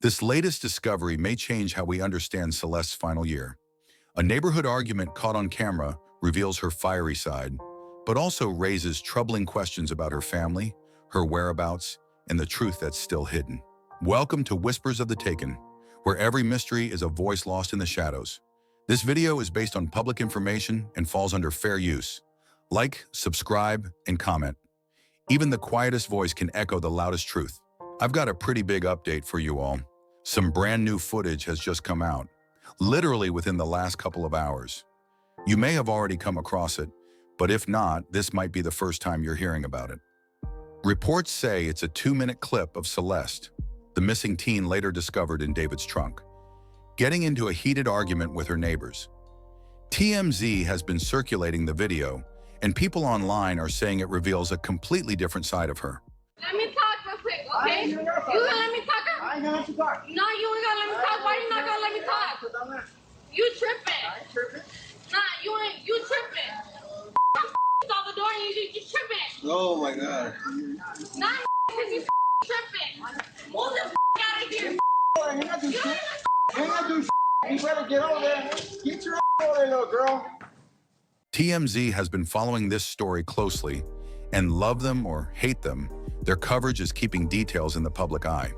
This latest discovery may change how we understand Celeste's final year. A neighborhood argument caught on camera reveals her fiery side, but also raises troubling questions about her family, her whereabouts, and the truth that's still hidden. Welcome to Whispers of the Taken, where every mystery is a voice lost in the shadows. This video is based on public information and falls under fair use. Like, subscribe, and comment. Even the quietest voice can echo the loudest truth. I've got a pretty big update for you all. Some brand new footage has just come out, literally within the last couple of hours. You may have already come across it, but if not, this might be the first time you're hearing about it. Reports say it's a 2-minute clip of Celeste, the missing teen later discovered in David's trunk, getting into a heated argument with her neighbors. TMZ has been circulating the video, and people online are saying it reveals a completely different side of her. Let me talk real quick, okay? You gonna let me talk? I ain't gonna let you talk. No, you ain't gonna let me talk. Why you not gonna let me talk? Cause I'm not. You tripping. I ain't tripping. Nah, you tripping. Salvador, you tripping. Oh my God. Nah, cause you tripping. Move the out of here. I ain't gonna do shit. I ain't gonna do shit. You better get over there. Get your over there, little girl. TMZ has been following this story closely, and love them or hate them, their coverage is keeping details in the public eye.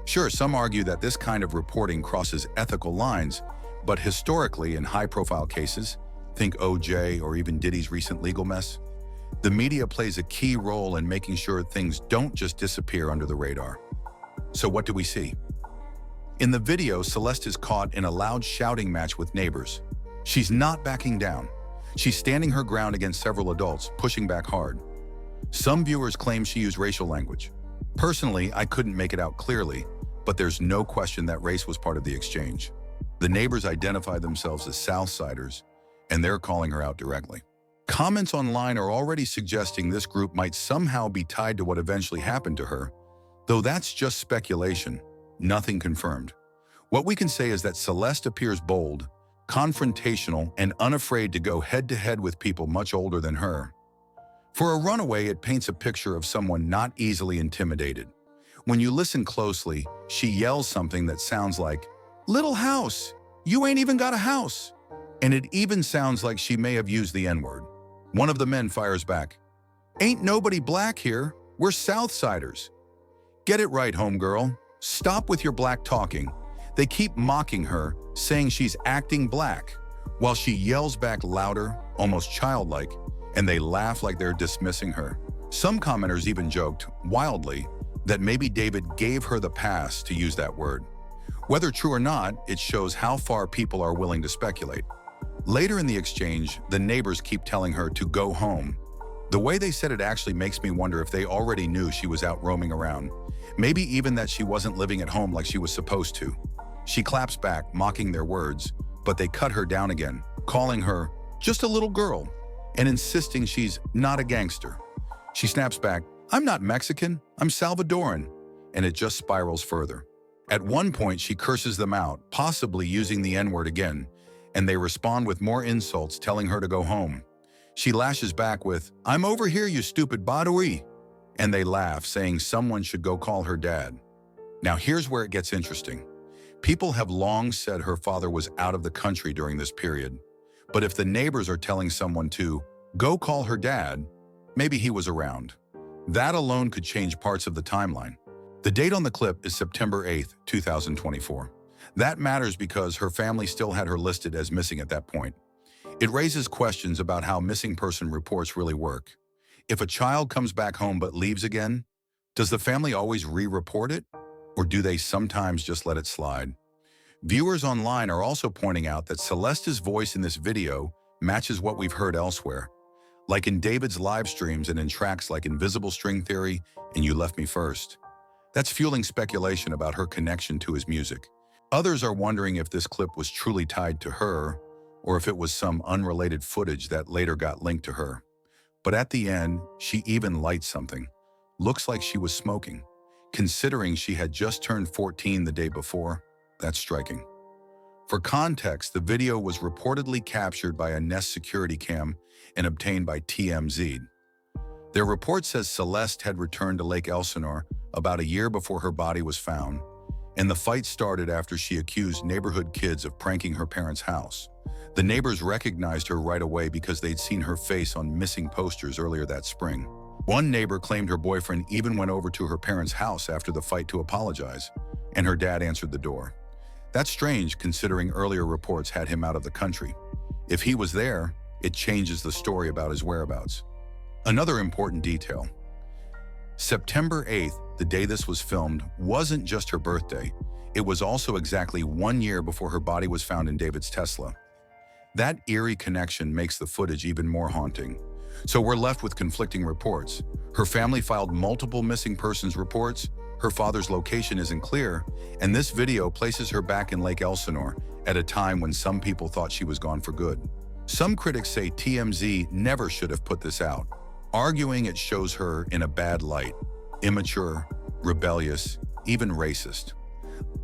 Sure, some argue that this kind of reporting crosses ethical lines, but historically, in high-profile cases, think OJ or even Diddy's recent legal mess, the media plays a key role in making sure things don't just disappear under the radar. So what do we see? In the video, Celeste is caught in a loud shouting match with neighbors. She's not backing down. She's standing her ground against several adults, pushing back hard. Some viewers claim she used racial language. Personally, I couldn't make it out clearly, but there's no question that race was part of the exchange. The neighbors identify themselves as Southsiders, and they're calling her out directly. Comments online are already suggesting this group might somehow be tied to what eventually happened to her, though that's just speculation, nothing confirmed. What we can say is that Celeste appears bold, confrontational, and unafraid to go head-to-head with people much older than her. For a runaway, it paints a picture of someone not easily intimidated. When you listen closely, she yells something that sounds like, "Little house, you ain't even got a house." And it even sounds like she may have used the N-word. One of the men fires back, "Ain't nobody black here, we're Southsiders." Get it right, homegirl. Stop with your black talking. They keep mocking her, saying she's acting black, while she yells back louder, almost childlike, and they laugh like they're dismissing her. Some commenters even joked, wildly, that maybe David gave her the pass to use that word. Whether true or not, it shows how far people are willing to speculate. Later in the exchange, the neighbors keep telling her to go home. The way they said it actually makes me wonder if they already knew she was out roaming around, maybe even that she wasn't living at home like she was supposed to. She claps back, mocking their words, but they cut her down again, calling her just a little girl and insisting she's not a gangster. She snaps back, "I'm not Mexican, I'm Salvadoran," and it just spirals further. At one point, she curses them out, possibly using the N-word again, and they respond with more insults, telling her to go home. She lashes back with, "I'm over here, you stupid Badawi," and they laugh, saying someone should go call her dad. Now here's where it gets interesting. People have long said her father was out of the country during this period, but if the neighbors are telling someone to go call her dad, maybe he was around. That alone could change parts of the timeline. The date on the clip is September 8th, 2024. That matters because her family still had her listed as missing at that point. It raises questions about how missing person reports really work. If a child comes back home but leaves again, does the family always re-report it? Or do they sometimes just let it slide? Viewers online are also pointing out that Celeste's voice in this video matches what we've heard elsewhere, like in David's live streams and in tracks like Invisible String Theory and You Left Me First. That's fueling speculation about her connection to his music. Others are wondering if this clip was truly tied to her, or if it was some unrelated footage that later got linked to her. But at the end, she even lights something. Looks like she was smoking. Considering she had just turned 14 the day before, that's striking. For context, the video was reportedly captured by a Nest security cam and obtained by TMZ. Their report says Celeste had returned to Lake Elsinore about a year before her body was found, And the fight started after she accused neighborhood kids of pranking her parents' house. The neighbors recognized her right away because they'd seen her face on missing posters earlier that spring. One neighbor claimed her boyfriend even went over to her parents' house after the fight to apologize, and her dad answered the door. That's strange considering earlier reports had him out of the country. If he was there, it changes the story about his whereabouts. Another important detail. September 8th, the day this was filmed, wasn't just her birthday. It was also exactly 1 year before her body was found in David's Tesla. That eerie connection makes the footage even more haunting. So we're left with conflicting reports. Her family filed multiple missing persons reports, her father's location isn't clear, and this video places her back in Lake Elsinore at a time when some people thought she was gone for good. Some critics say TMZ never should have put this out, arguing it shows her in a bad light, immature, rebellious, even racist.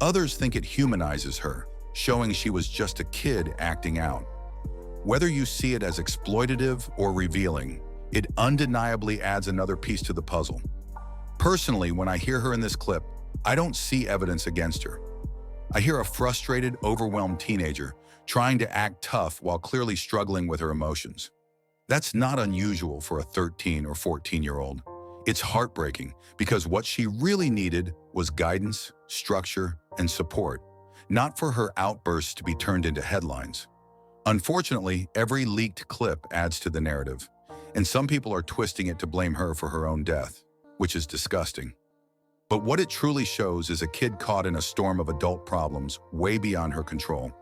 Others think it humanizes her, showing she was just a kid acting out. Whether you see it as exploitative or revealing, it undeniably adds another piece to the puzzle. Personally, when I hear her in this clip, I don't see evidence against her. I hear a frustrated, overwhelmed teenager trying to act tough while clearly struggling with her emotions. That's not unusual for a 13 or 14-year-old. It's heartbreaking because what she really needed was guidance, structure, and support, not for her outbursts to be turned into headlines. Unfortunately, every leaked clip adds to the narrative, and some people are twisting it to blame her for her own death, which is disgusting. But what it truly shows is a kid caught in a storm of adult problems way beyond her control.